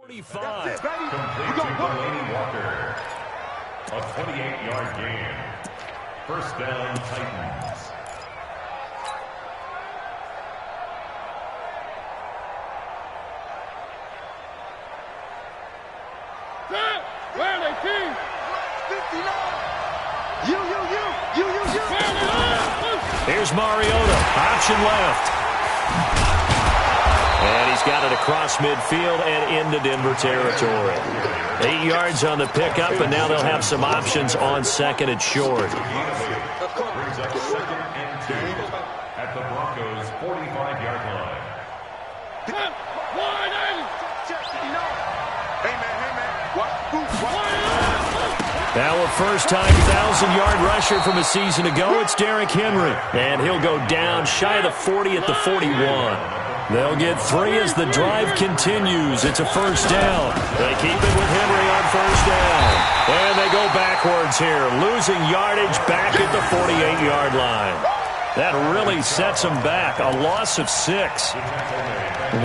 45. Complete to Delaney Walker. A 28-yard gain. First down, Titans. Where are they, team? 59. You. Here's Mariota. Option left. And he's got it across midfield and into Denver territory. 8 yards on the pickup, and now they'll have some options on second and short. Brings up second and 2 at the Broncos' 45-yard line. Now a first-time 1,000-yard rusher from a season ago, it's Derrick Henry. And he'll go down shy of the 40 at the 41. They'll get 3 as the drive continues. It's a first down. They keep it with Henry on first down. And they go backwards here, losing yardage back at the 48-yard line. That really sets them back, a loss of 6.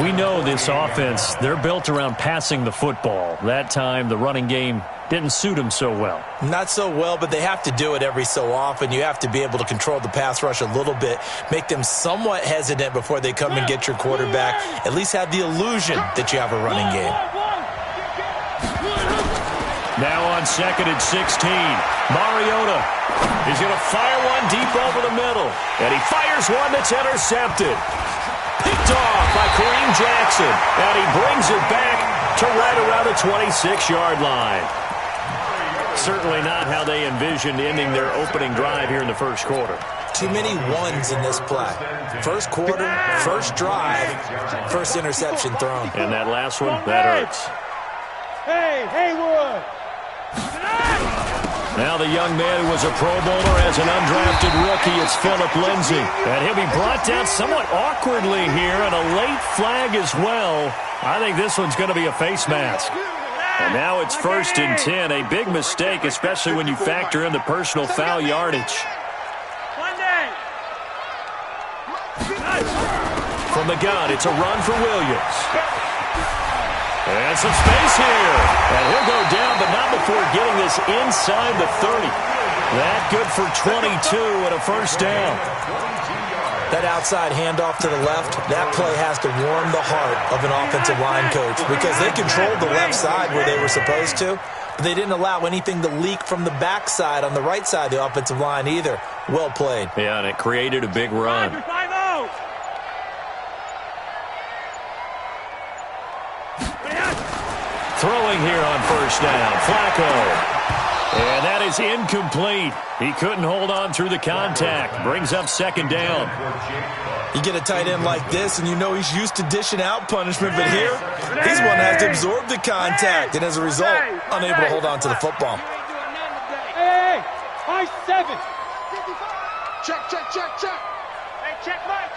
We know this offense, they're built around passing the football. That time, the running game didn't suit them so well. Not so well, but they have to do it every so often. You have to be able to control the pass rush a little bit, make them somewhat hesitant before they come and get your quarterback. At least have the illusion that you have a running game. Now on second and 16, Mariota is going to fire one deep over the middle. And he fires one that's intercepted. Picked off by Kareem Jackson. And he brings it back to right around the 26-yard line. Certainly not how they envisioned ending their opening drive here in the first quarter. Too many ones in this play. First quarter, first drive, first interception thrown. And that last one, that hurts. Hey, Haywood! Now the young man who was a Pro Bowler as an undrafted rookie, it's Phillip Lindsay. And he'll be brought down somewhat awkwardly here, and a late flag as well. I think this one's going to be a face mask. And now it's first and 10. A big mistake, especially when you factor in the personal foul yardage. From the gun, it's a run for Williams. And some space here. And he'll go down, but not before getting this inside the 30. That good for 22 and a first down. That outside handoff to the left, that play has to warm the heart of an offensive line coach because they controlled the left side where they were supposed to, but they didn't allow anything to leak from the backside on the right side of the offensive line either. Well played. Yeah, and it created a big run. Throwing here on first down, Flacco. And that is incomplete. He couldn't hold on through the contact. Brings up second down. You get a tight end like this, and you know he's used to dishing out punishment, but here, he's one that has to absorb the contact, and as a result, unable to hold on to the football. Hey, high 7. Check. Hey, check right.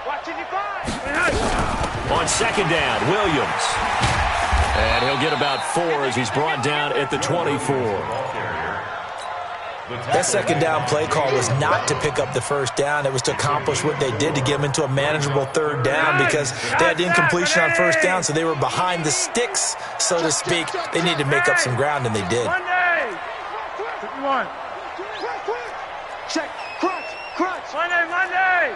Watching you find. On second down, Williams. And he'll get about 4 as he's brought down at the 24. That second down play call was not to pick up the first down. It was to accomplish what they did to get them into a manageable third down because they had incompletion on first down, so they were behind the sticks, so to speak. They needed to make up some ground, and they did. Check, crunch. Monday.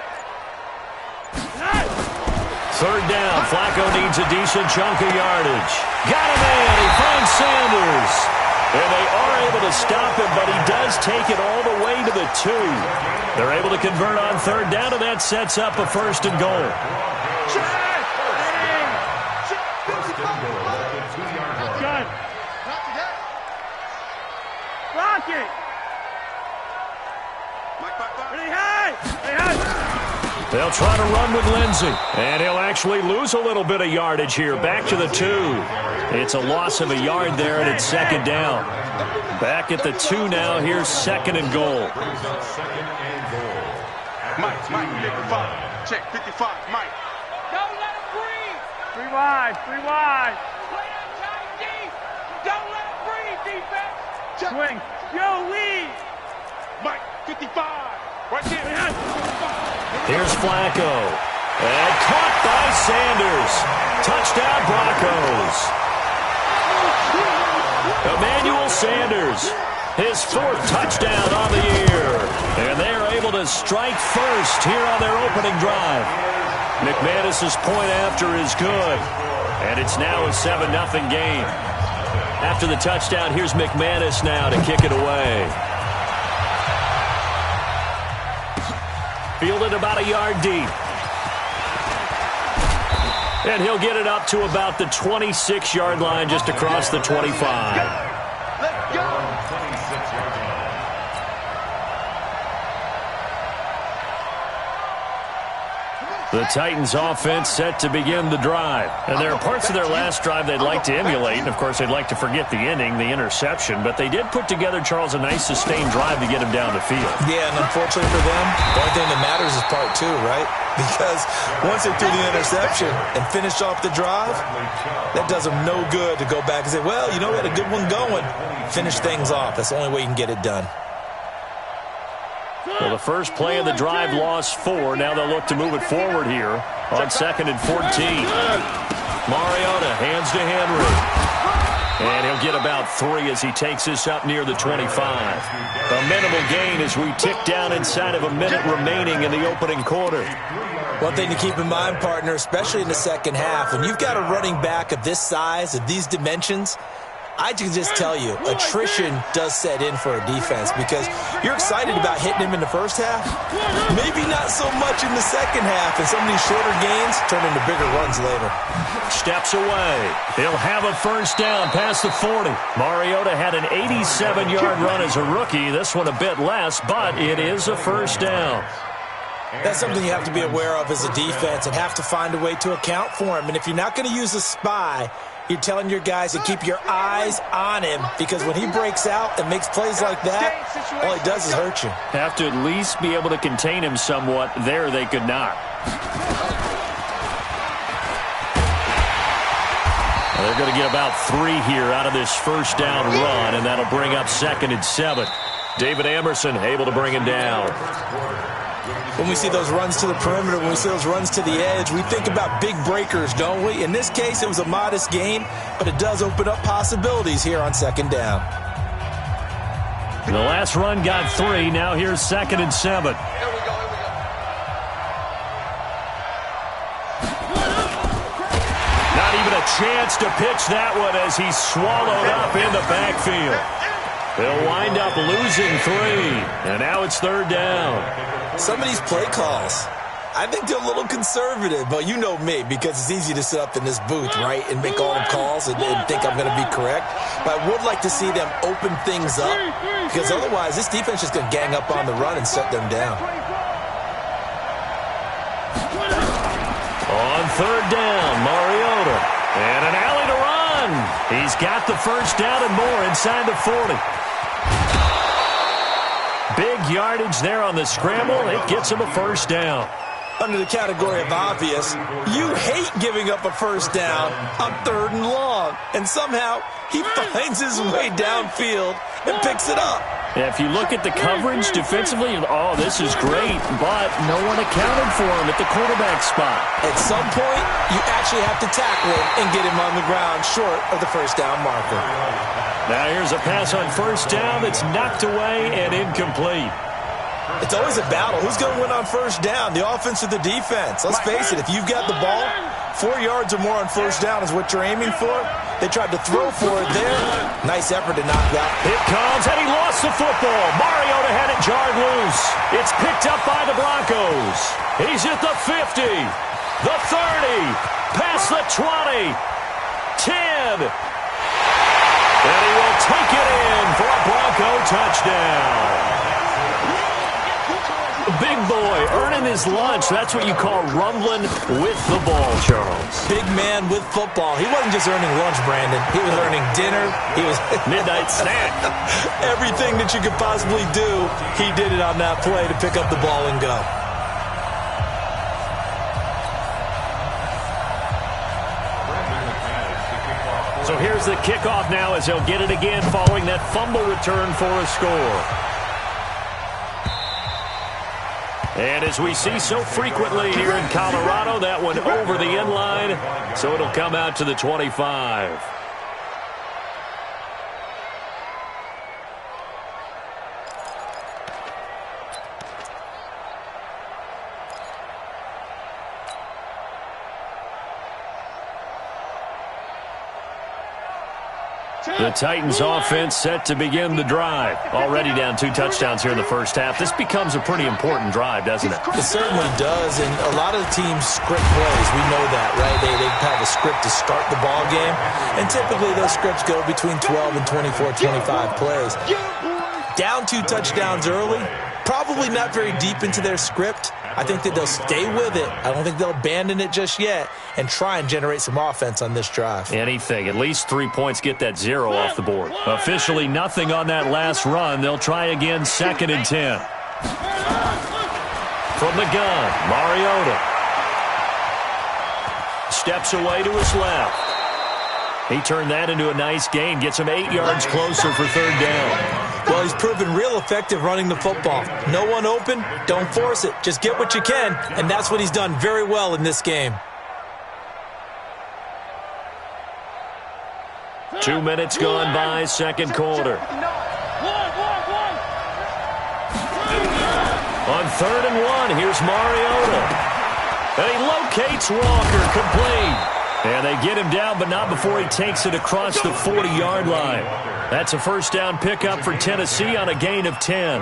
Third down, Flacco needs a decent chunk of yardage. Got him in, he finds Sanders. And they are able to stop him, but he does take it all the way to the 2. They're able to convert on third down, and that sets up a first and goal. Block it. They'll try to run with Lindsay, and he'll actually lose a little bit of yardage here. Back to the 2. It's a loss of a yard there, and it's second down. Back at the 2 now. Here's second and goal. Mike, 55. Check, 55, Mike. Don't let him breathe. 3 wide. Play that tight deep. Don't let him breathe, defense. Check. Swing. Yo, lead. Mike, 55. Right there. Here's Flacco. And caught by Sanders. Touchdown Broncos. Emmanuel Sanders, his 4th touchdown on the year. And they are able to strike first here on their opening drive. McManus's point after is good. And it's now a 7-0 game. After the touchdown, here's McManus now to kick it away. Fielded about a yard deep. And he'll get it up to about the 26-yard line, just across the 25. Let's go. The Titans offense set to begin the drive. And there are parts of their last drive they'd like to emulate. And, of course, they'd like to forget the inning, the interception. But they did put together, Charles, a nice sustained drive to get him down the field. Yeah, and unfortunately for them, the only thing that matters is part 2, right? Because once they threw the interception and finished off the drive, that does them no good to go back and say, well, you know, we had a good one going. Finish things off. That's the only way you can get it done. Well, the first play of the drive lost 4. Now they'll look to move it forward here on 2nd and 14. Mariota hands to Henry. And he'll get about 3 as he takes this up near the 25. A minimal gain as we tick down inside of a minute remaining in the opening quarter. One thing to keep in mind, partner, especially in the second half, when you've got a running back of this size, of these dimensions, I can just tell you, attrition does set in for a defense because you're excited about hitting him in the first half. Maybe not so much in the second half, and some of these shorter gains turn into bigger runs later. Steps away. He'll have a first down past the 40. Mariota had an 87-yard run as a rookie. This one a bit less, but it is a first down. That's something you have to be aware of as a defense and have to find a way to account for him. And if you're not going to use a spy, you're telling your guys to keep your eyes on him because when he breaks out and makes plays like that, all he does is hurt you. Have to at least be able to contain him somewhat. There they could not. Well, they're going to get about 3 here out of this first down run, and that'll bring up 2nd and 7. David Amerson able to bring him down. When we see those runs to the perimeter, when we see those runs to the edge, we think about big breakers, don't we? In this case, it was a modest gain, but it does open up possibilities here on 2nd down. The last run got 3. Now here's 2nd and 7. Here we go. Not even a chance to pitch that one as he's swallowed up in the backfield. They'll wind up losing 3, and now it's 3rd down. Some of these play calls, I think they're a little conservative, but you know me because it's easy to sit up in this booth, right, and make all the calls and think I'm going to be correct. But I would like to see them open things up because otherwise this defense is going to gang up on the run and set them down. On 3rd down, Mariota. And an alley to run. He's got the first down and more inside the 40. Big yardage there on the scramble. It gets him a first down. Under the category of obvious, you hate giving up a first down on 3rd and long. And somehow he finds his way downfield and picks it up. Yeah, if you look at the coverage defensively, oh, this is great, but no one accounted for him at the quarterback spot. At some point, you actually have to tackle him and get him on the ground short of the first down marker. Now here's a pass on first down that's knocked away and incomplete. It's always a battle. Who's going to win on first down, the offense or the defense? Let's face it, if you've got the ball, 4 yards or more on first down is what you're aiming for. They tried to throw for it there. Nice effort to knock that. It comes, and he lost the football. Mariota had it jarred loose. It's picked up by the Broncos. He's at the 50, the 30, past the 20, 10. And he will take it in for a Bronco touchdown. Big boy earning his lunch. That's what you call rumbling with the ball, Charles. Big man with football. He wasn't just earning lunch, Brandon. He was earning dinner. He was midnight snack. Everything that you could possibly do, he did it on that play to pick up the ball and go. So here's the kickoff now as he'll get it again following that fumble return for a score. And as we see so frequently here in Colorado, that one over the end line, so it'll come out to the 25. The Titans offense set to begin the drive. Already down 2 touchdowns here in the first half. This becomes a pretty important drive, doesn't it? It certainly does, and a lot of the teams script plays. We know that, right? They have a script to start the ball game, and typically those scripts go between 12 and 24, 25 plays. Down 2 touchdowns early, probably not very deep into their script. I think that they'll stay with it. I don't think they'll abandon it just yet and try and generate some offense on this drive. Anything. At least 3 points, get that 0 off the board. Officially nothing on that last run. They'll try again, 2nd and 10. From the gun, Mariota. Steps away to his left. He turned that into a nice gain. Gets him 8 yards closer for 3rd down. Well, he's proven real effective running the football. No one open, don't force it. Just get what you can, and that's what he's done very well in this game. 2 minutes gone by, 2nd quarter. On 3rd and 1, here's Mariota. And he locates Walker, complete. And they get him down, but not before he takes it across the 40-yard line. That's a 1st down pickup for Tennessee on a gain of 10.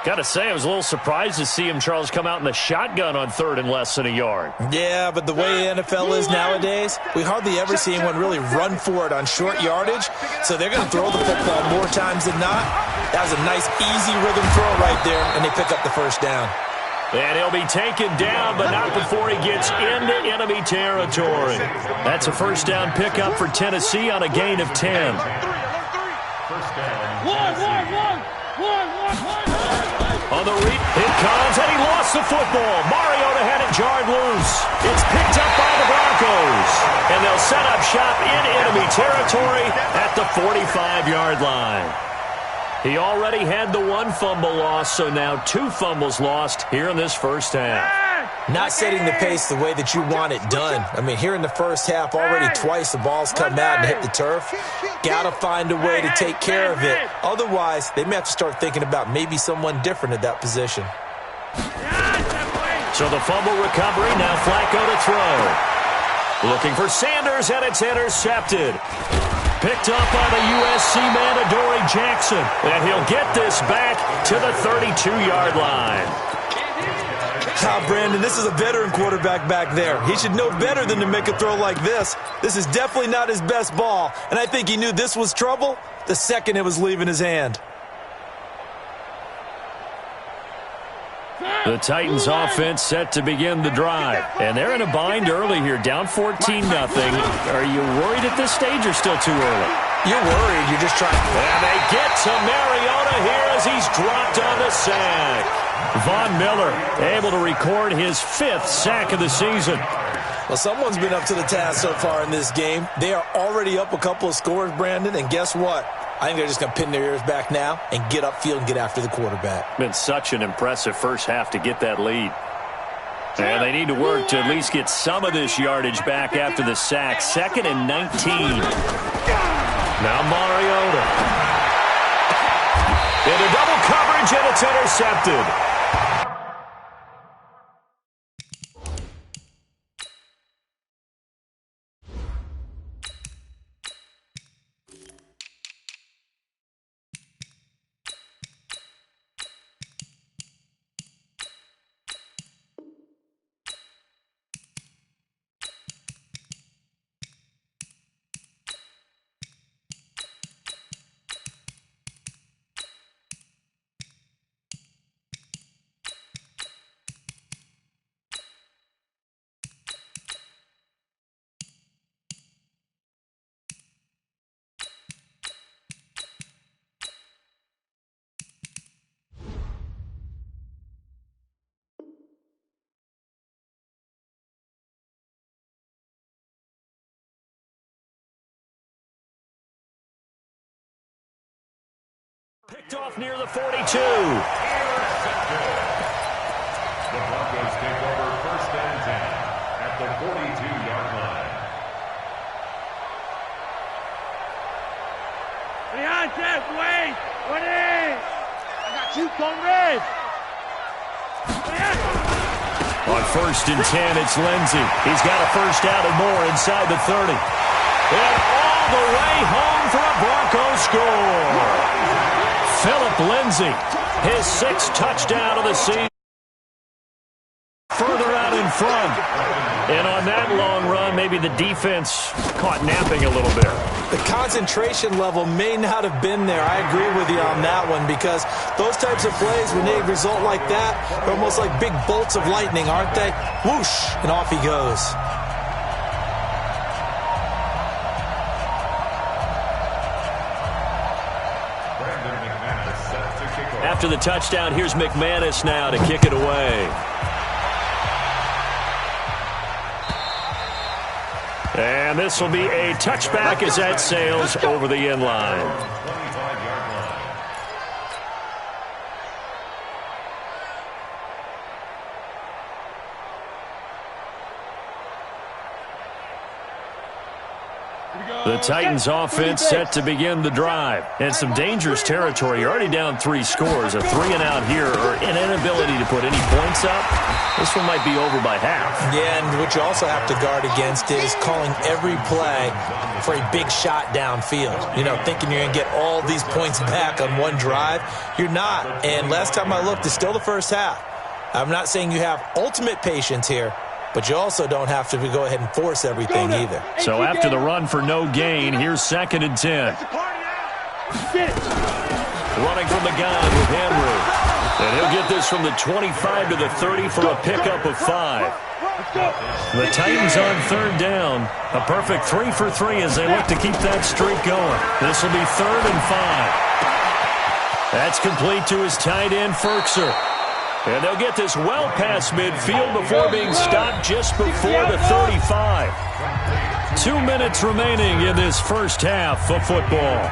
Got to say, I was a little surprised to see him, Charles, come out in the shotgun on 3rd and less than a yard. Yeah, but the way the NFL is nowadays, we hardly ever see anyone really run for it on short yardage. So they're going to throw the football more times than not. That was a nice, easy rhythm throw right there, and they pick up the 1st down. And he'll be taken down, but not before he gets into enemy territory. That's a 1st down pickup for Tennessee on a gain of 10. On the read, it comes, and he lost the football. Mariota had it jarred loose. It's picked up by the Broncos. And they'll set up shop in enemy territory at the 45-yard line. He already had the 1 fumble loss, so now 2 fumbles lost here in this first half. Not setting the pace the way that you want it done. I mean, here in the first half, already twice the ball's come out and hit the turf. Got to find a way to take care of it. Otherwise, they may have to start thinking about maybe someone different at that position. So the fumble recovery, now Flacco to throw. Looking for Sanders, and it's intercepted. Picked up by the USC man, Adoree Jackson. And he'll get this back to the 32-yard line. Brandon, this is a veteran quarterback back there. He should know better than to make a throw like this. This is definitely not his best ball. And I think he knew this was trouble the second it was leaving his hand. The Titans offense set to begin the drive. And they're in a bind early here, down 14-0. Are you worried at this stage or still too early? You're worried. You're just trying. And they get to Mariota here as he's dropped on the sack. Von Miller able to record his 5th sack of the season. Well, someone's been up to the task so far in this game. They are already up a couple of scores, Brandon, and guess what? I think they're just going to pin their ears back now and get upfield and get after the quarterback. Been such an impressive first half to get that lead. And they need to work to at least get some of this yardage back after the sack. 2nd and 19. Now Mariota. Into double coverage, and it's intercepted. Off near the 42. The Broncos take over 1st and 10 at the 42-yard line. Behind Jeff, wait! What is? I got you, Conrad! On 1st and 10, it's Lindsey. He's got a first out and more inside the 30. And all the way home for a Broncos score. Philip Lindsey, his 6th touchdown of the season. Further out in front. And on that long run, maybe the defense caught napping a little bit. The concentration level may not have been there. I agree with you on that one because those types of plays, when they result like that, they're almost like big bolts of lightning, aren't they? Whoosh, and off he goes. After the touchdown, here's McManus now to kick it away. And this will be a touchback as that sails over the end line. The Titans offense set to begin the drive. And some dangerous territory. You're already down 3 scores. A 3-and-out here or an inability to put any points up. This one might be over by half. Yeah, and what you also have to guard against is calling every play for a big shot downfield. You know, thinking you're going to get all these points back on one drive. You're not. And last time I looked, it's still the first half. I'm not saying you have ultimate patience here, but you also don't have to go ahead and force everything either. So after the run for no gain, here's 2nd and 10. Running from the gun with Henry. And he'll get this from the 25 to the 30 for a pickup of 5. The Titans on 3rd down. A perfect 3 for 3 as they look to keep that streak going. This will be 3rd and 5. That's complete to his tight end, Ferkser. And they'll get this well past midfield before being stopped just before the 35. 2 minutes remaining in this first half of football.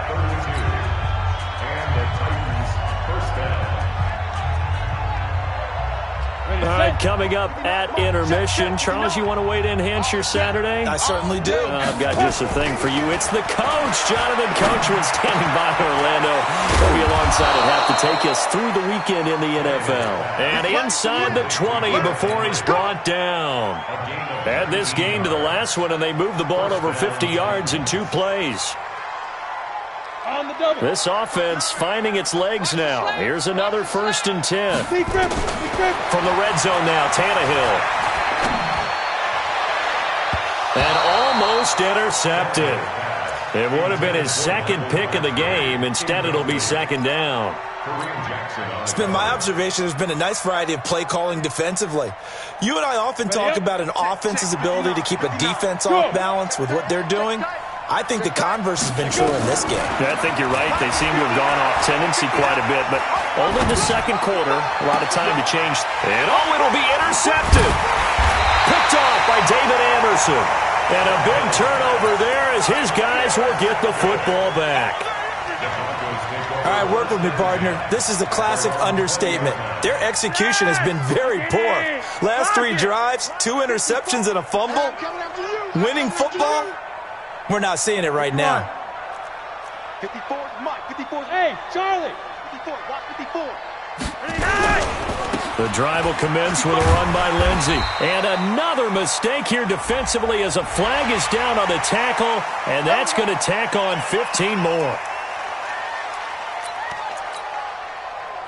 All right, coming up at intermission. Charles, you want to wait to enhance your Saturday? I certainly do. I've got just a thing for you. It's the coach, Jonathan Coachman, standing by Orlando. He'll be alongside at half to take us through the weekend in the NFL. And inside the 20 before he's brought down. Add this game to the last one, and they moved the ball over 50 yards in 2 plays. This offense finding its legs now. Here's another 1st and 10. From the red zone now, Tannehill. And almost intercepted. It would have been his 2nd pick of the game. Instead, it'll be 2nd down. It's been my observation there's been a nice variety of play calling defensively. You and I often talk about an offense's ability to keep a defense off balance with what they're doing. I think the converse has been true in this game. Yeah, I think you're right. They seem to have gone off tendency quite a bit, but only the 2nd quarter. A lot of time to change. And it'll be intercepted. Picked off by David Anderson. And a big turnover there as his guys will get the football back. All right, work with me, partner. This is a classic understatement. Their execution has been very poor. Last 3 drives, 2 interceptions and a fumble. Winning football? We're not seeing it right now. 54, Mike. 54. Hey, Charlie. 54. Watch 54. The drive will commence with a run by Lindsey. And another mistake here defensively as a flag is down on the tackle, and that's going to tack on 15 more.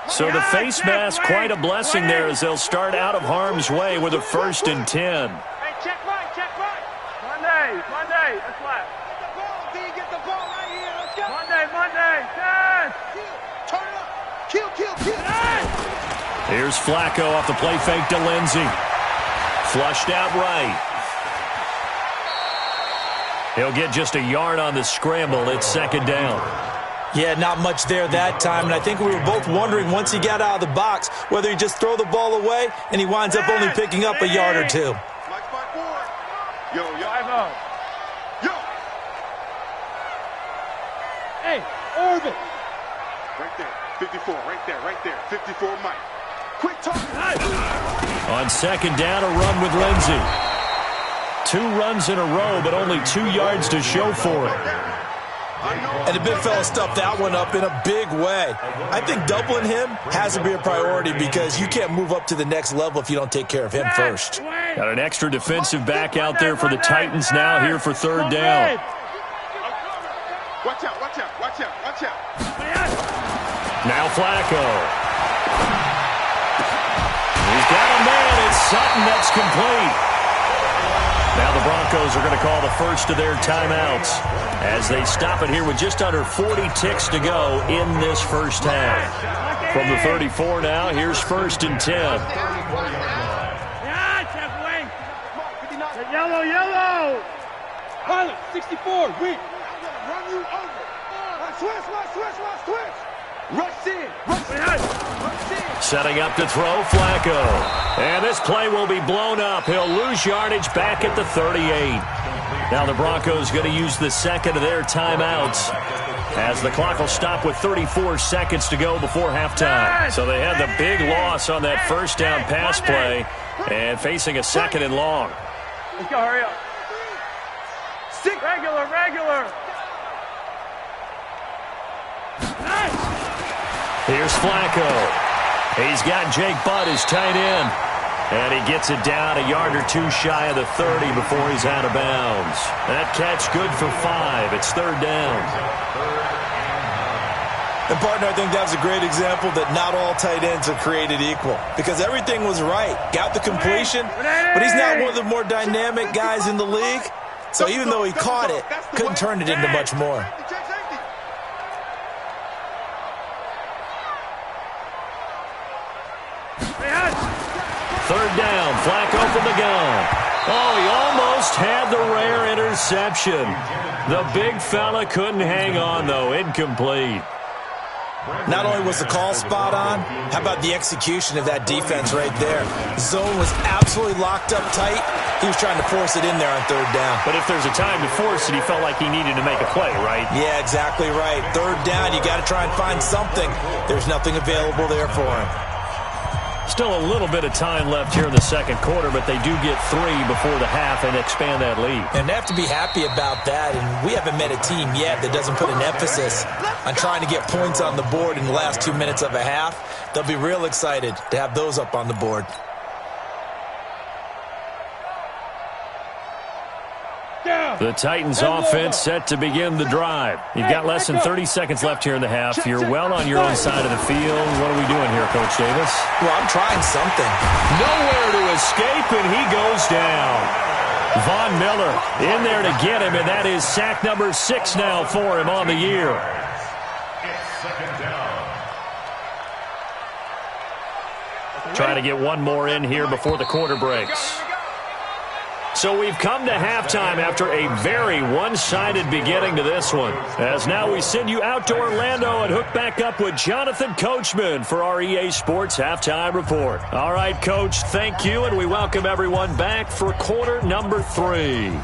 So the face mask, quite a blessing there as they'll start out of harm's way with a 1st and 10. Hey, check right, check right. Monday, that's right. Get the ball right here. Let's go. Monday, yes. Turn it up. Kill. Here's Flacco off the play fake to Lindsey. Flushed out right. He'll get just a yard on the scramble. It's 2nd down. Yeah, not much there that time, and I think we were both wondering once he got out of the box whether he just throw the ball away and he winds up only picking up a yard or 2. Mike 5-4. Yo. 5-0. Hey, Irvin. Right there. 54, right there. 54, Mike. Quick talk. On second down, a run with Lindsey. 2 runs in a row, but only 2 yards to show for it. And the big fella stuffed that one up in a big way. I think doubling him has to be a priority because you can't move up to the next level if you don't take care of him first. Got an extra defensive back out there for the Titans now here for third down. Watch out. Now Flacco. He's got a man. It's Sutton. That's complete. Now the Broncos are going to call the first of their timeouts as they stop it here with just under 40 ticks to go in this first half. From the 34 now, here's 1st and 10. Yellow. Pilot, 64, weak. Run you over. Switch. Rush in. Setting up to throw, Flacco. And this play will be blown up. He'll lose yardage back at the 38. Now the Broncos going to use the second of their timeouts as the clock will stop with 34 seconds to go before halftime. So they had the big loss on that first down pass play and facing a 2nd and long. Let's go, hurry up. Regular. Here's Flacco. He's got Jake Butt, his tight end. And he gets it down a yard or 2 shy of the 30 before he's out of bounds. That catch good for 5. It's 3rd down. And, partner, I think that was a great example that not all tight ends are created equal because everything was right. Got the completion, but he's not one of the more dynamic guys in the league. So even though he caught it, couldn't turn it into much more. Third down, Flacco from the gun. Oh, he almost had the rare interception. The big fella couldn't hang on, though. Incomplete. Not only was the call spot on, how about the execution of that defense right there? Zone was absolutely locked up tight. He was trying to force it in there on 3rd down. But if there's a time to force it, he felt like he needed to make a play, right? Yeah, exactly right. 3rd down, you got to try and find something. There's nothing available there for him. Still a little bit of time left here in the second quarter, but they do get 3 before the half and expand that lead. And they have to be happy about that, and we haven't met a team yet that doesn't put an emphasis on trying to get points on the board in the last 2 minutes of a half. They'll be real excited to have those up on the board. The Titans offense set to begin the drive. You've got less than 30 seconds left here in the half. You're well on your own side of the field. What are we doing here, Coach Davis? Well, I'm trying something. Nowhere to escape, and he goes down. Von Miller in there to get him, and that is sack number 6 now for him on the year. It's 2nd down. Trying to get one more in here before the quarter breaks. So we've come to halftime after a very one-sided beginning to this one. As now we send you out to Orlando and hook back up with Jonathan Coachman for our EA Sports Halftime Report. All right, Coach, thank you, and we welcome everyone back for quarter number 3.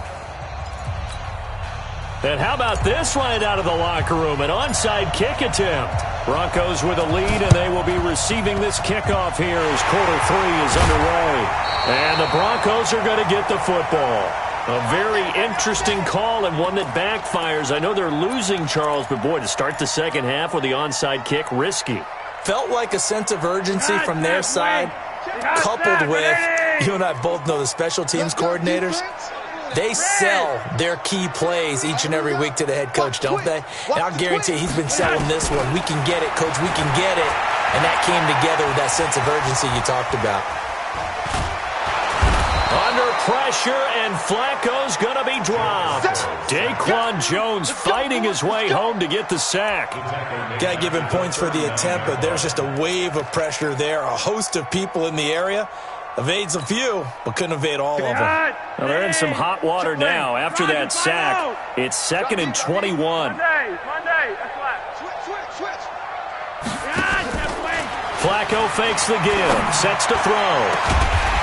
And how about this right out of the locker room? An onside kick attempt. Broncos with a lead, and they will be receiving this kickoff here as quarter 3 is underway. And the Broncos are going to get the football. A very interesting call and one that backfires. I know they're losing, Charles, but boy, to start the second half with the onside kick, risky. Felt like a sense of urgency from their side, coupled with, you and I both know the special teams coordinators. They sell their key plays each and every week to the head coach, don't they? And I'll guarantee he's been selling this one. We can get it, coach. We can get it. And that came together with that sense of urgency you talked about. Under pressure, and Flacco's going to be dropped. Daquan Jones fighting his way home to get the sack. Got to give him points for the attempt, but there's just a wave of pressure there. A host of people in the area. Evades a few, but couldn't evade all of them. Well, they're in some hot water now. After that sack, it's 2nd and 21. Monday, that's right. Switch. Flacco fakes the give, sets to throw.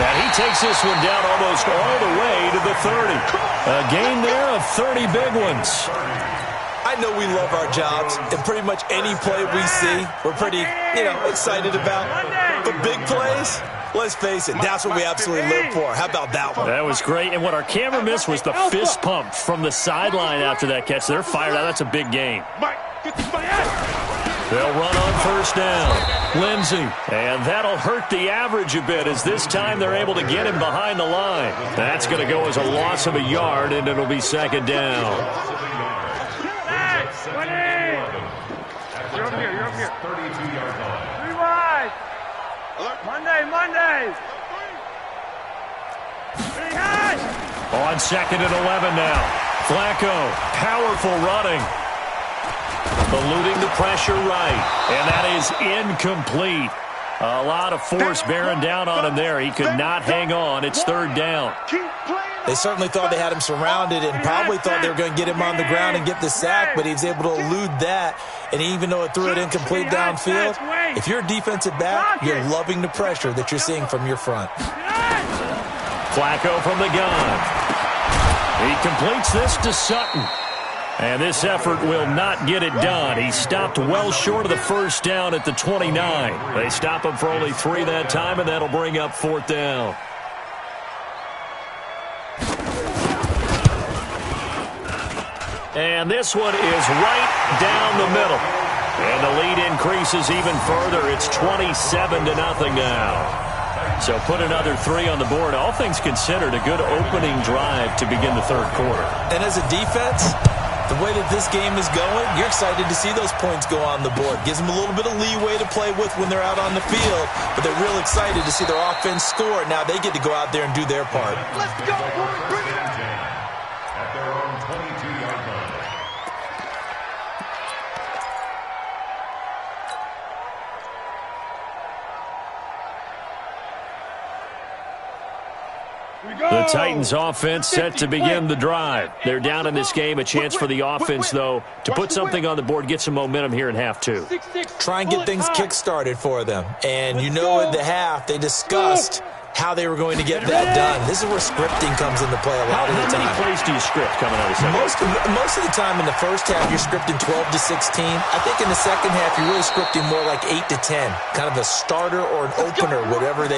And he takes this one down almost all the way to the 30. A gain there of 30 big ones. I know we love our jobs, and pretty much any play we see, we're pretty, excited about. But big plays, let's face it, that's what we absolutely live for. How about that one? That was great, and what our camera missed was the fist pump from the sideline after that catch. They're fired out. That's a big game. They'll run on first down. Lindsey. And that'll hurt the average a bit as this time they're able to get him behind the line. That's going to go as a loss of a yard, and it'll be second down. You're up here. 32-yard line. 3 wide. Monday. On second and 11 now. Flacco, powerful running. Eluding the pressure right. And that is incomplete. A lot of force bearing down on him there. He could not hang on. It's third down. They certainly thought they had him surrounded and probably thought they were going to get him on the ground and get the sack, but he was able to elude that. And even though it threw it incomplete downfield, if you're a defensive back, you're loving the pressure that you're seeing from your front. Flacco from the gun. He completes this to Sutton. And this effort will not get it done. He stopped well short of the first down at the 29. They stop him for only 3 that time, and that'll bring up fourth down. And this one is right down the middle. And the lead increases even further. It's 27-0 now. So put another 3 on the board. All things considered, a good opening drive to begin the third quarter. And as a defense, the way that this game is going, you're excited to see those points go on the board. Gives them a little bit of leeway to play with when they're out on the field, but they're real excited to see their offense score. Now they get to go out there and do their part. Let's go, boys. Bring it on. At their own 22-yard line. The Titans offense set to begin the drive. They're down in this game. A chance for the offense, though, to put something on the board, get some momentum here in half 2. Try and get things kick-started for them. And you know at the half, they discussed how they were going to get that done. This is where scripting comes into play a lot of the time. How many plays do you script coming out of the second? Most of the time in the first half, you're scripting 12 to 16. I think in the second half, you're really scripting more like 8 to 10. Kind of a starter or an opener, whatever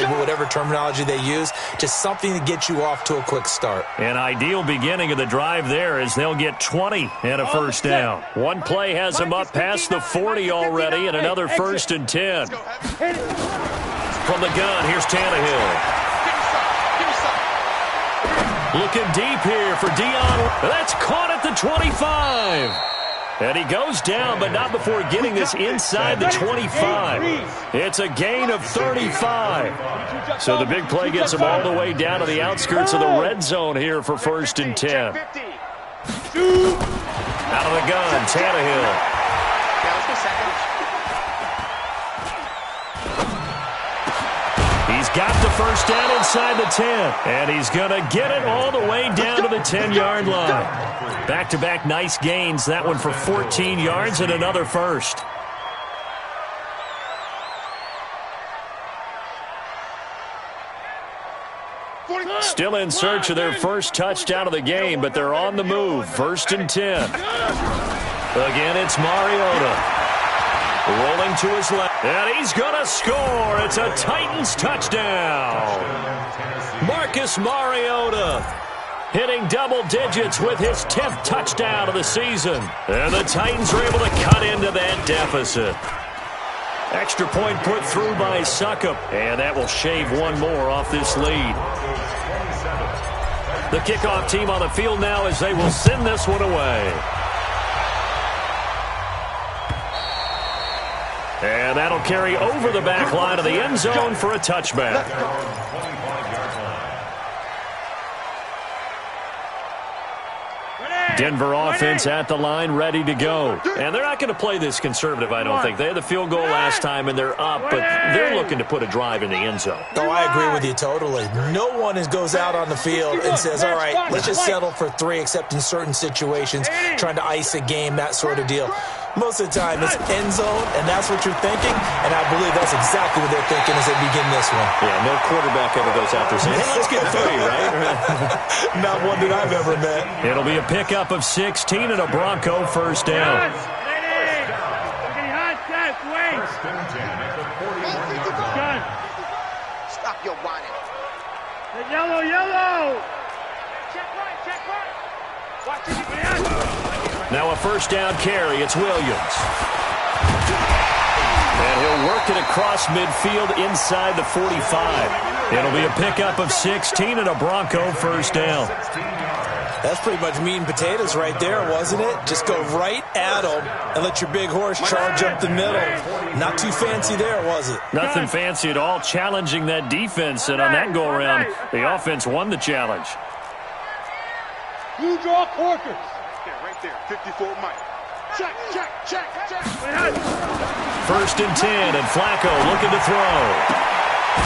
terminology they use. Just something to get you off to a quick start. An ideal beginning of the drive there is they'll get 20 and a first down. One play has them up past the 40 already, and another first and 10. From the gun, here's Tannehill. Looking deep here for Dion. That's caught at the 25. And he goes down, but not before getting this inside the 25. It's a gain of 35. So the big play gets him all the way down to the outskirts of the red zone here for first and 10. Out of the gun, Tannehill. He's got the first down inside the 10, and he's going to get it all the way down to the 10-yard line. Back-to-back nice gains, that one for 14 yards and another first. Still in search of their first touchdown of the game, but they're on the move. First and 10. Again, it's Mariota. Rolling to his left, and he's going to score. It's a Titans touchdown. Marcus Mariota hitting double digits with his 10th touchdown of the season. And the Titans are able to cut into that deficit. Extra point put through by Succop, and that will shave one more off this lead. The kickoff team on the field now as they will send this one away. And that'll carry over the back line of the end zone for a touchback. Denver offense at the line, ready to go. And they're not going to play this conservative, I don't think. They had the field goal last time, and they're up, but they're looking to put a drive in the end zone. Oh, I agree with you totally. No one goes out on the field and says, all right, let's just settle for 3, except in certain situations, trying to ice a game, that sort of deal. Most of the time, it's end zone, and that's what you're thinking, and I believe that's exactly what they're thinking as they begin this one. Yeah, no quarterback ever goes out there saying, hey, let's get 3, right? Not one that I've ever met. It'll be a pickup of 16 and a Bronco first down. Stop your whining. Yellow, yellow. Check right. Watch it. Now a first down carry. It's Williams. And he'll work it across midfield inside the 45. It'll be a pickup of 16 and a Bronco first down. That's pretty much meat and potatoes right there, wasn't it? Just go right at them and let your big horse charge up the middle. Not too fancy there, was it? Nothing fancy at all, challenging that defense. And on that go-around, the offense won the challenge. You draw quarters. Right there. 54 Mike. Check. First and 10, and Flacco looking to throw.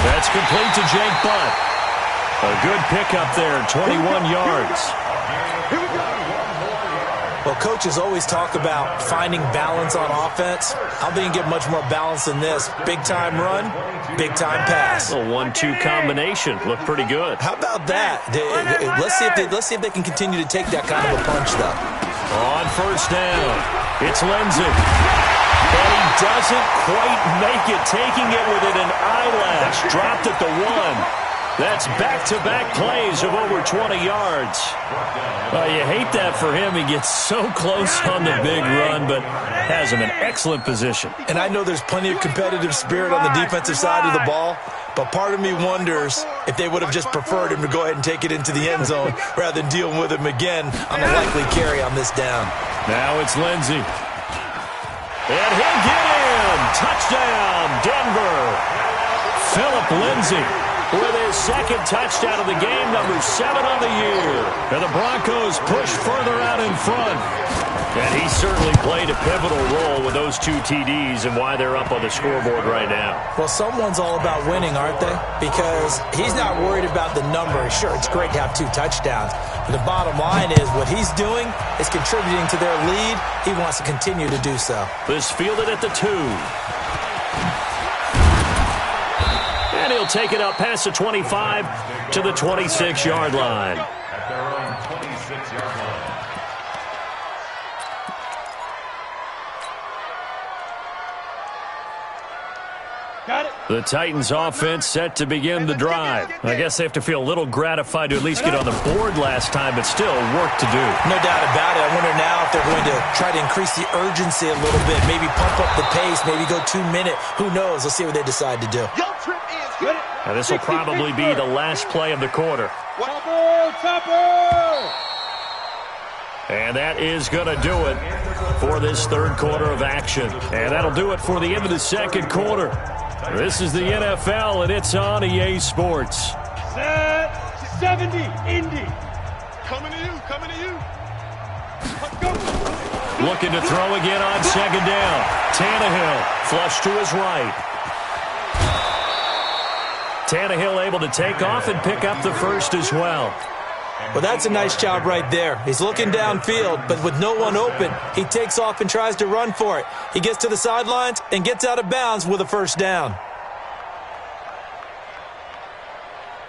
That's complete to Jake Butt. A good pickup there, 21 yards. Well, coaches always talk about finding balance on offense. I don't think you get much more balance than this. Big-time run, big-time pass. A 1-2 combination. Looked pretty good. How about that? Let's see if they can continue to take that kind of a punch, though. On first down, it's Lindsey. But he doesn't quite make it, taking it within an eyelash. Dropped at the 1. That's back-to-back plays of over 20 yards. You hate that for him. He gets so close on the big run, but has him in excellent position. And I know there's plenty of competitive spirit on the defensive side of the ball, but part of me wonders if they would have just preferred him to go ahead and take it into the end zone rather than dealing with him again on a likely carry on this down. Now it's Lindsey. And he'll get in. Touchdown, Denver. Philip Lindsey with his second touchdown of the game, number 7 on the year. And the Broncos push further out in front. And he certainly played a pivotal role with those 2 TDs and why they're up on the scoreboard right now. Well, someone's all about winning, aren't they? Because he's not worried about the number. Sure, it's great to have 2 touchdowns. But the bottom line is what he's doing is contributing to their lead. He wants to continue to do so. This fielded at the 2. And he'll take it up past the 25 to the 26-yard line. At their own 26-yard line. Got it. The Titans offense set to begin the drive. I guess they have to feel a little gratified to at least get on the board last time, but still work to do. No doubt about it. I wonder now if they're going to try to increase the urgency a little bit, maybe pump up the pace, maybe go 2-minute. Who knows? Let's see what they decide to do. Now, this will probably be the last play of the quarter. Topper! And that is going to do it for this third quarter of action. And that'll do it for the end of the second quarter. This is the NFL, and it's on EA Sports. Set 70, Indy. Coming to you. Let's go. Looking to throw again on second down. Tannehill flush to his right. Tannehill able to take off and pick up the first as well. Well, that's a nice job right there. He's looking downfield, but with no one open, he takes off and tries to run for it. He gets to the sidelines and gets out of bounds with a first down.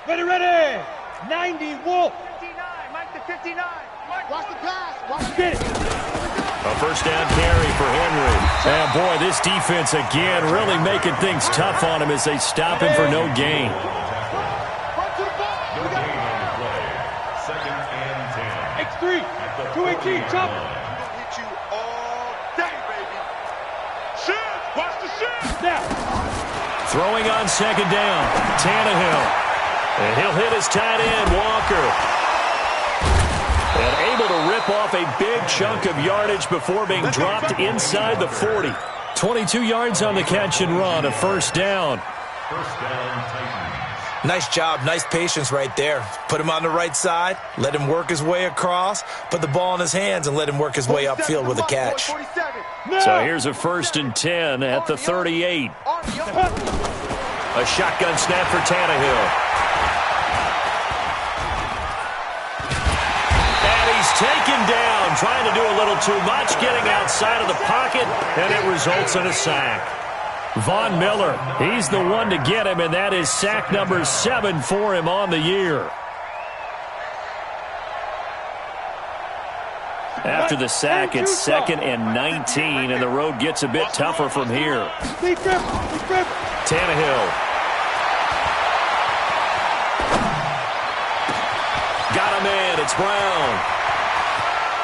Ready. 90, Wolf. 59, Mike to 59. Watch the pass. Get it. A first down carry for Henry. And boy, this defense again really making things tough on him as they stop him for no gain. X3, 218, chop. Hit you all day, baby. Shit. Watch the shit. Now. Throwing on second down, Tannehill. And he'll hit his tight end, Walker. And able to rip off a big chunk of yardage before being dropped inside the 40. 22 yards on the catch and run, a first down. First down, Titans. Nice job, nice patience right there. Put him on the right side, let him work his way across, put the ball in his hands, and let him work his way upfield with a catch. So here's a first and 10 at the 38. A shotgun snap for Tannehill. And he's taken down trying to do a little too much, getting outside of the pocket, and it results in a sack. Von Miller, he's the one to get him, and that is sack number 7 for him on the year. After the sack, it's 2nd and 19, and the road gets a bit tougher from here. Tannehill. Got a man. It's Brown.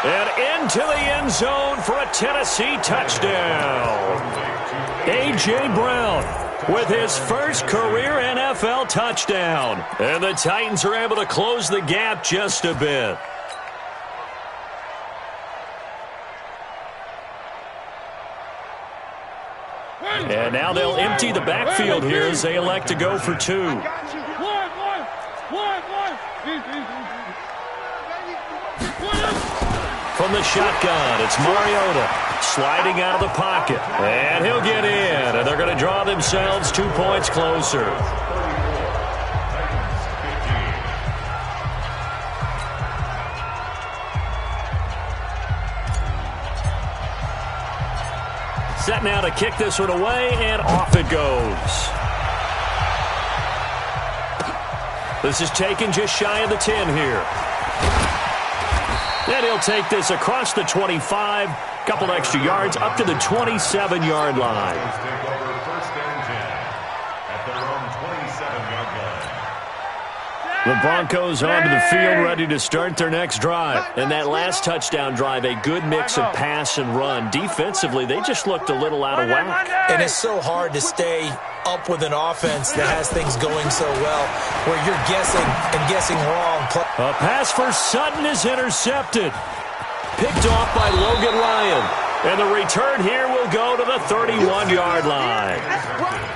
And into the end zone for a Tennessee touchdown. A.J. Brown with his first career NFL touchdown. And the Titans are able to close the gap just a bit. And now they'll empty the backfield here as they elect to go for 2. From the shotgun, it's Mariota sliding out of the pocket. And he'll get in, and they're going to draw themselves 2 points closer. Set now to kick this one away, and off it goes. This is taken just shy of the 10 here. And he'll take this across the 25, couple extra yards, up to the 27-yard line. The Broncos onto the field, ready to start their next drive. And that last touchdown drive, a good mix of pass and run. Defensively, they just looked a little out of whack. And it's so hard to stay up with an offense that has things going so well, where you're guessing and guessing wrong. A pass for Sutton is intercepted. Picked off by Logan Ryan. And the return here will go to the 31-yard line.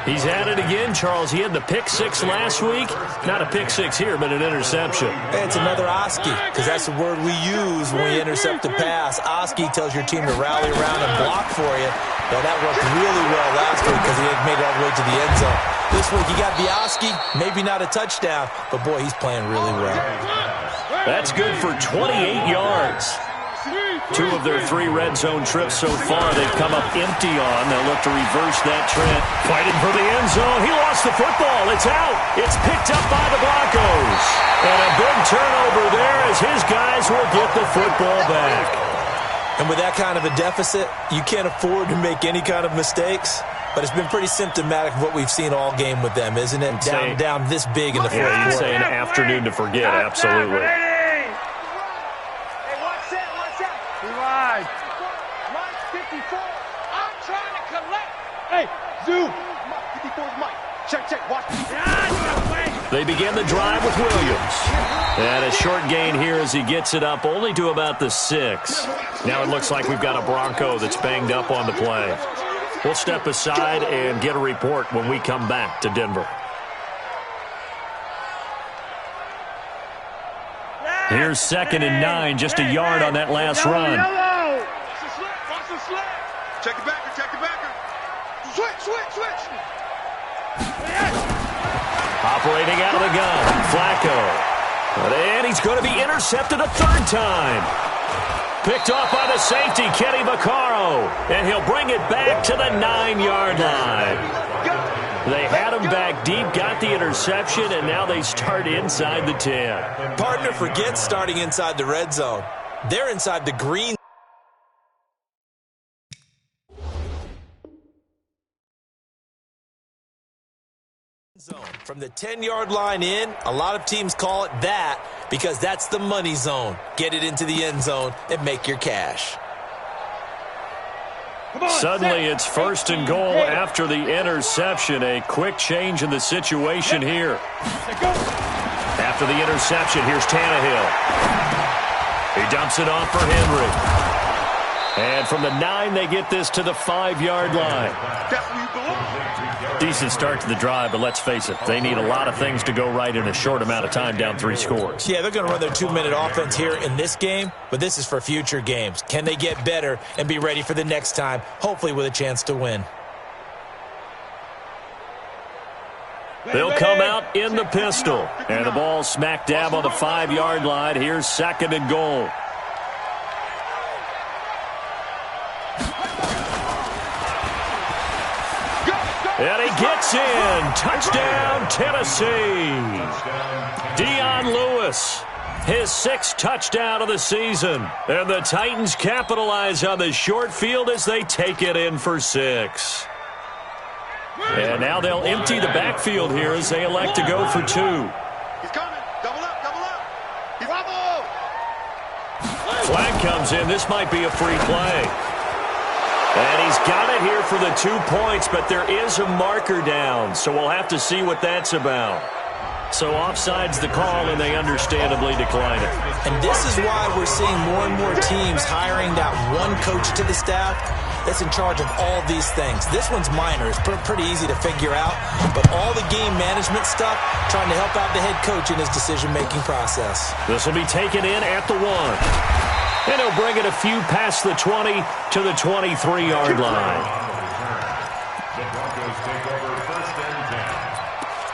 He's had it again, Charles. He had the pick 6 last week. Not a pick 6 here, but an interception. It's another Oski, because that's the word we use when we intercept a pass. Oski tells your team to rally around and block for you. Now, that worked really well last week because he had made it all the way to the end zone. This week, he got the Oski, maybe not a touchdown, but, boy, he's playing really well. That's good for 28 yards. 2 of their 3 red zone trips so far they've come up empty on. They'll look to reverse that trend. Fighting for the end zone. He lost the football. It's out. It's picked up by the Broncos. And a big turnover there as his guys will get the football back. And with that kind of a deficit, you can't afford to make any kind of mistakes. But it's been pretty symptomatic of what we've seen all game with them, isn't it? Down this big in the fourth quarter. Yeah, you'd say an afternoon to forget, absolutely. Mike 54. I'm trying to collect. Hey, Zoo. Mike 54's Mike. Check. Watch. They begin the drive with Williams. And a short gain here as he gets it up only to about the 6. Now it looks like we've got a Bronco that's banged up on the play. We'll step aside and get a report when we come back to Denver. Here's 2nd and 9, just a yard on that last run. Check the backer. Switch. Operating out of the gun, Flacco. And he's going to be intercepted a 3rd time. Picked off by the safety, Kenny Vaccaro. And he'll bring it back to the 9-yard line. They had him back deep, got the interception, and now they start inside the 10. Partner forgets starting inside the red zone. They're inside the green zone. From the 10-yard line in, a lot of teams call it that because that's the money zone. Get it into the end zone and make your cash. Suddenly it's 1st and goal after the interception. A quick change in the situation here. After the interception, here's Tannehill. He dumps it off for Henry. And from the 9, they get this to the 5-yard line. That's where you belong. Decent start to the drive, but let's face it, they need a lot of things to go right in a short amount of time, down 3 scores. Yeah, they're going to run their 2-minute offense here in this game, but this is for future games. Can they get better and be ready for the next time, hopefully with a chance to win? They'll come out in the pistol, and the ball smack dab on the 5-yard line. Here's 2nd and goal. gets in. Touchdown, Tennessee. Dion Lewis, his 6th touchdown of the season. And the Titans capitalize on the short field as they take it in for 6. And now they'll empty the backfield here as they elect to go for 2. He's coming. Double up, double up. He's Bravo. Flag comes in. This might be a free play. And he's got it here for the 2 points, but there is a marker down, so we'll have to see what that's about. So offside's the call, and they understandably decline it. And this is why we're seeing more and more teams hiring that one coach to the staff that's in charge of all these things. This one's minor. It's pretty easy to figure out, but all the game management stuff, trying to help out the head coach in his decision-making process. This will be taken in at the 1. And he'll bring it a few past the 20 to the 23-yard line. The Broncos take over 1st and 10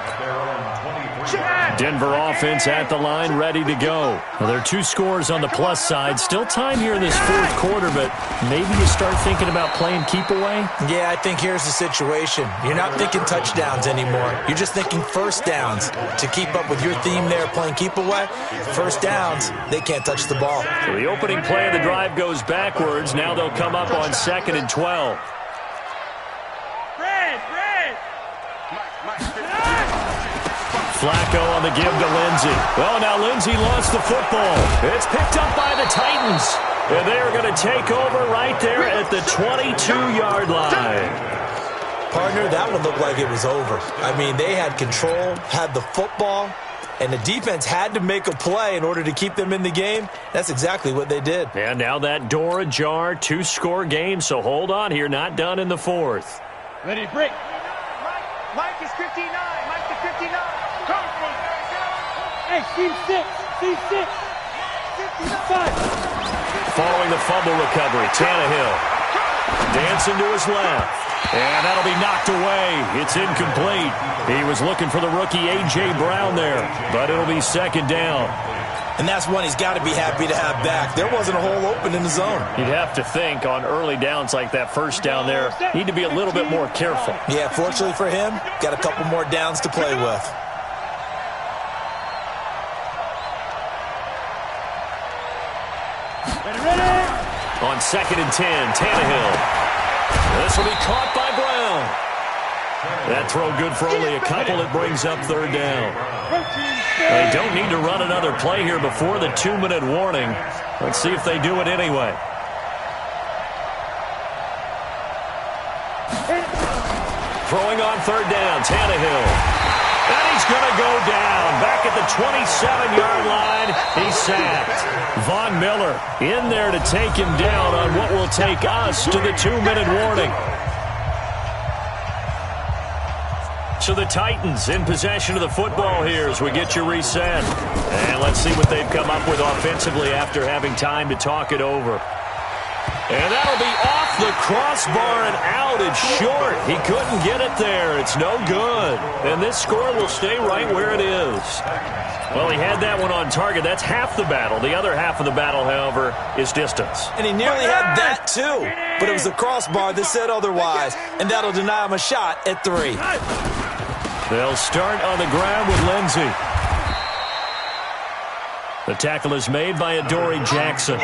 at their own 23. Denver offense at the line, ready to go. Well, there are 2 scores on the plus side. Still time here in this 4th quarter, but maybe you start thinking about playing keep away? Yeah, I think here's the situation. You're not thinking touchdowns anymore. You're just thinking first downs. To keep up with your theme there, playing keep away, first downs, they can't touch the ball. So the opening play of the drive goes backwards. Now they'll come up on 2nd and 12. Flacco on the give to Lindsey. Well, now Lindsey lost the football. It's picked up by the Titans. And they are going to take over right there at the 22-yard line. Partner, that one looked like it was over. I mean, they had control, had the football, and the defense had to make a play in order to keep them in the game. That's exactly what they did. And now that door ajar, 2-score game, so hold on here. Not done in the 4th. Ready, break. Mike is 59. Mike is 59. Hey, team 6. Team 6. 55. Following the fumble recovery, Tannehill dancing to his left. And that'll be knocked away. It's incomplete. He was looking for the rookie A.J. Brown there, but it'll be 2nd down. And that's one he's got to be happy to have back. There wasn't a hole open in the zone. You'd have to think on early downs like that, 1st down there, need to be a little bit more careful. Yeah, fortunately for him, got a couple more downs to play with. On 2nd and 10, Tannehill. This will be caught by Brown. That throw good for only a couple. It brings up 3rd down. They don't need to run another play here before the 2-minute warning. Let's see if they do it anyway. Throwing on 3rd down, Tannehill. And he's going to go down. Back at the 27-yard line, he's sacked. Von Miller in there to take him down on what will take us to the 2-minute warning. So the Titans in possession of the football here as we get you reset. And let's see what they've come up with offensively after having time to talk it over. And that'll be off the crossbar and out. It's short. He couldn't get it there. It's no good. And this score will stay right where it is. Well, he had that one on target. That's half the battle. The other half of the battle, however, is distance. And he nearly had that too. But it was the crossbar that said otherwise. And that'll deny him a shot at 3. They'll start on the ground with Lindsey. The tackle is made by Adoree Jackson.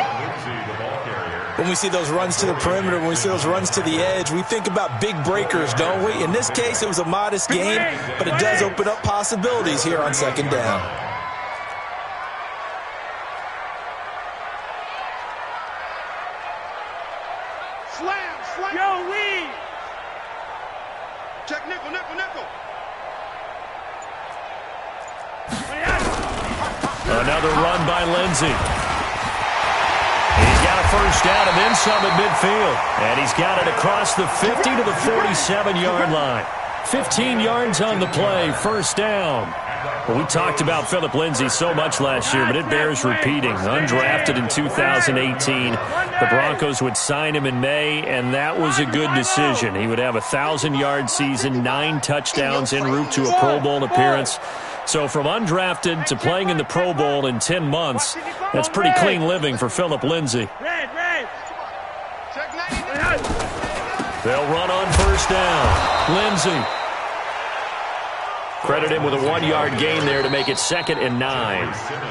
When we see those runs to the perimeter, when we see those runs to the edge, we think about big breakers, don't we? In this case, it was a modest game, but it does open up possibilities here on 2nd down. Slam. Yo, Lee. Check nickel. Another run by Lindsey. He's got a 1st down and then some at midfield. And he's got it across the 50 to the 47-yard line. 15 yards on the play, 1st down. Well, we talked about Phillip Lindsay so much last year, but it bears repeating. Undrafted in 2018. The Broncos would sign him in May, and that was a good decision. He would have a 1,000-yard season, 9 touchdowns en route to a Pro Bowl appearance. So from undrafted to playing in the Pro Bowl in 10 months, that's pretty clean living for Phillip Lindsay. They'll run on 1st down. Lindsey Credit him with a 1-yard gain there to make it 2nd and 9.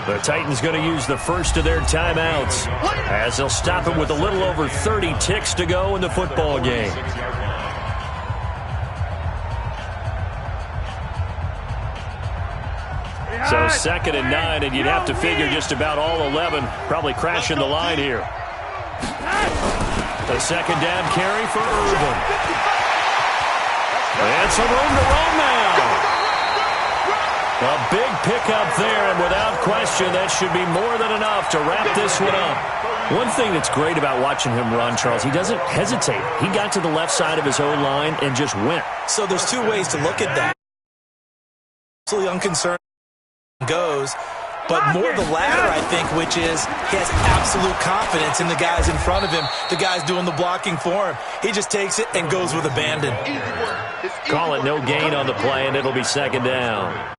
The Titans going to use the first of their timeouts as they'll stop it with a little over 30 ticks to go in the football game. So 2nd and 9, and you'd have to figure just about all 11 probably crashing the line here. The 2nd down carry for Irvin. And some room to roam now. A big pickup there, and without question, that should be more than enough to wrap this one up. One thing that's great about watching him run, Charles, he doesn't hesitate. He got to the left side of his own line and just went. So there's two ways to look at that. Absolutely unconcerned goes, but more the latter, I think, which is he has absolute confidence in the guys in front of him, the guys doing the blocking for him. He just takes it and goes with abandon. Call it no gain on the play, and it'll be 2nd down.